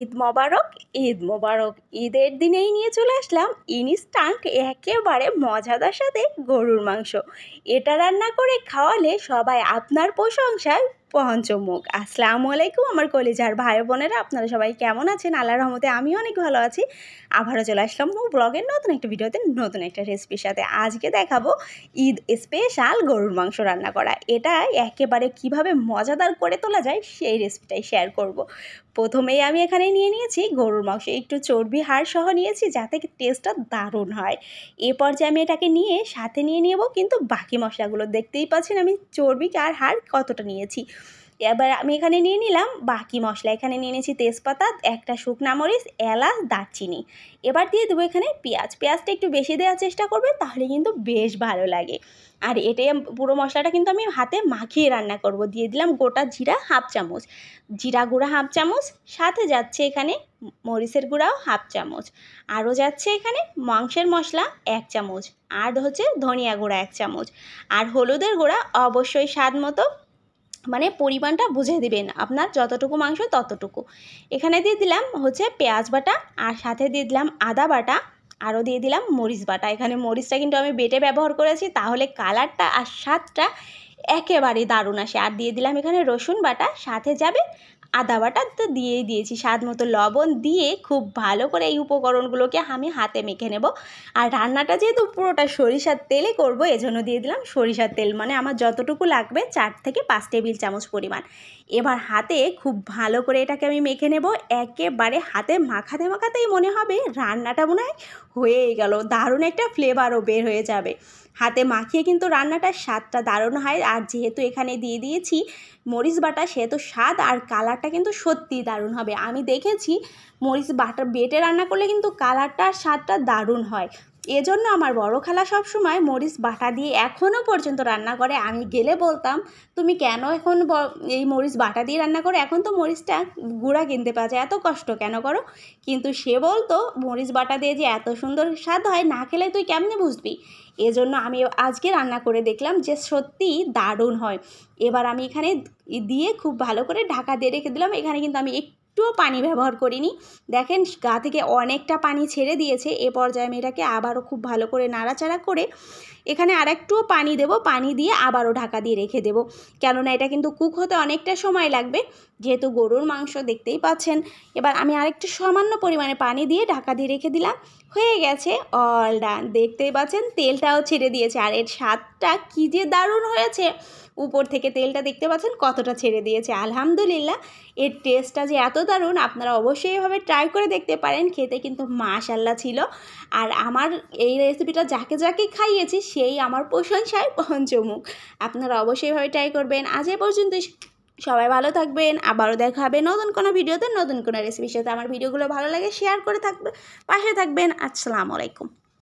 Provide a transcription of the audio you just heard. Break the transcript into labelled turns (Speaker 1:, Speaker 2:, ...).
Speaker 1: ঈদ মোবারক, ঈদ মোবারক। ঈদের দিনেই নিয়ে চলে আসলাম ইনস্ট্যান্ট একেবারে মজাদার সাথে গরুর মাংস। এটা রান্না করে খাওয়ালে সবাই আপনার প্রশংসায় পঞ্চমুখ। আসসালামু আলাইকুম আমার কলিজার ভাই বোনেরা, আপনারা সবাই কেমন আছেন? আল্লাহর রহমতে আমি অনেক ভালো আছি। আবারও চলে আসলাম ব্লগের নতুন একটা ভিডিওতে, নতুন একটা রেসিপির সাথে। আজকে দেখাবো ঈদ স্পেশাল গরুর মাংস রান্না করা। এটা একেবারে কিভাবে মজাদার করে তোলা যায় সেই রেসিপিটাই শেয়ার করব। প্রথমেই আমি এখানে নিয়ে নিয়েছি গরুর মাংস, একটু চর্বি হাড় সহ নিয়েছি যাতে টেস্টটা দারুণ হয়। এ পর্যায়ে আমি এটাকে নিয়ে সাথে নিয়ে নেব কিন্তু বাকি মশলাগুলো। দেখতেই পাচ্ছেন আমি চর্বি আর হাড় কতটা নিয়েছি। এবার আমি এখানে নিয়ে নিলাম বাকি মশলা। এখানে নিয়ে নিয়েছি তেজপাতা, একটা শুকনা মরিচ, এলাচ, দারচিনি। এবার দিয়ে দেবো এখানে পেঁয়াজটা একটু বেশি দেওয়ার চেষ্টা করবে, তাহলে কিন্তু বেশ ভালো লাগে। আর এটাই পুরো মশলাটা কিন্তু আমি হাতে মাখিয়ে রান্না করব। দিয়ে দিলাম গোটা জিরা হাফ চামচ, জিরা গুঁড়া হাফ চামচ, সাথে যাচ্ছে এখানে মরিচের গুঁড়াও হাফ চামচ, আরও যাচ্ছে এখানে মাংসের মশলা 1 চামচ, আর হচ্ছে ধনিয়া গুঁড়া 1 চামচ, আর হলুদের গুঁড়া অবশ্যই স্বাদ মতো, মানে পরিমাণটা বুঝে দিবেন আপনার যতটুকু মাংস ততটুকু। এখানে দিয়ে দিলাম হচ্ছে পেঁয়াজ বাটা, আর সাথে দিয়ে দিলাম আদা বাটা, আরও দিয়ে দিলাম মরিচ বাটা। এখানে মরিচটা কিন্তু আমি বেটে ব্যবহার করেছি, তাহলে কালারটা আর স্বাদটা একেবারে দারুণ আসে। আর দিয়ে দিলাম এখানে রসুন বাটা, সাথে যাবে আদা বাটা তো দিয়েই দিয়েছি। স্বাদ মতো লবণ দিয়ে খুব ভালো করে এই উপকরণগুলোকে আমি হাতে মেখে নেব। আর রান্নাটা যেহেতু পুরোটা সরিষার তেলে করব, এজন্য দিয়ে দিলাম সরিষার তেল, মানে আমার যতটুকু লাগবে 4 থেকে 5 টেবিল চামচ পরিমাণ। এবার হাতে খুব ভালো করে এটাকে আমি মেখে নেব। একেবারে হাতে মাখাতে মাখাতেই মনে হবে রান্নাটা মনে হয় হয়েই গেল, দারুণ একটা ফ্লেভারও বের হয়ে যাবে। হাতে মাখিয়ে কিন্তু রান্নাটার স্বাদটা দারুণ হয়। আর যেহেতু এখানে দিয়ে দিয়েছি মরিচ বাটা, সেহেতু স্বাদ আর কালারটা কিন্তু সত্যিই দারুণ হবে। আমি দেখেছি মরিচ বাটা বেটে রান্না করলে কিন্তু কালারটা আর স্বাদটা দারুণ হয়। এজন্য আমার বড় খালা সবসময় মরিচ বাটা দিয়ে এখনও পর্যন্ত রান্না করে। আমি গেলে বলতাম, তুমি কেন এখন এই মরিচ বাটা দিয়ে রান্না করো? এখন তো মরিচটা গুঁড়া কিনতে পাওয়া যায়, এত কষ্ট কেন করো? কিন্তু সে বলতো মরিচ বাটা দিয়ে যে এত সুন্দর স্বাদ হয়, না খেলে তুই কেমনে বুঝবি? এজন্য আমি আজকে রান্না করে দেখলাম যে সত্যিই দারুণ হয়। এবার আমি এখানে দিয়ে খুব ভালো করে ঢাকা দিয়ে রেখে দিলাম। এখানে কিন্তু আমি একটুও পানি ব্যবহার করিনি। দেখেন গা থেকে অনেকটা পানি ছেড়ে দিয়েছে। এ পর্যায়ে আমি এটাকে আবারও খুব ভালো করে নাড়াচাড়া করে এখানে আরেকটুও পানি দেব, পানি দিয়ে আবারও ঢাকা দিয়ে রেখে দেব। কেননা এটা কিন্তু কুক হতে অনেকটা সময় লাগবে, যেহেতু গরুর মাংস দেখতেই পাচ্ছেন। এবার আমি আরেকটু সামান্য পরিমাণে পানি দিয়ে ঢাকা দিয়ে রেখে দিলাম। হয়ে গেছে, অল ডান। দেখতেই পাচ্ছেন তেলটাও ছেড়ে দিয়েছে, আর এর স্বাদটা কী যে দারুণ হয়েছে। উপর থেকে তেলটা দেখতে পাচ্ছেন কতটা ছেড়ে দিয়েছে। আলহামদুলিল্লাহ, এর টেস্টটা যে এত দারুণ, আপনারা অবশ্যই এভাবে ট্রাই করে দেখতে পারেন। খেতে কিন্তু মাশাআল্লাহ ছিল। আর আমার এই রেসিপিটা যাকে যাকে খাইয়েছি সেই আমার প্রশংসায় পঞ্চমুখ। আপনারা অবশ্যই এভাবে ট্রাই করবেন। আজ এ পর্যন্তই। সবাই ভালো থাকবেন। আবারও দেখা হবে নতুন কোনো ভিডিওতে, নতুন কোনো রেসিপির সাথে। আমার ভিডিওগুলো ভালো লাগে শেয়ার করে থাকবে, পাশে থাকবেন। আসসালামু আলাইকুম।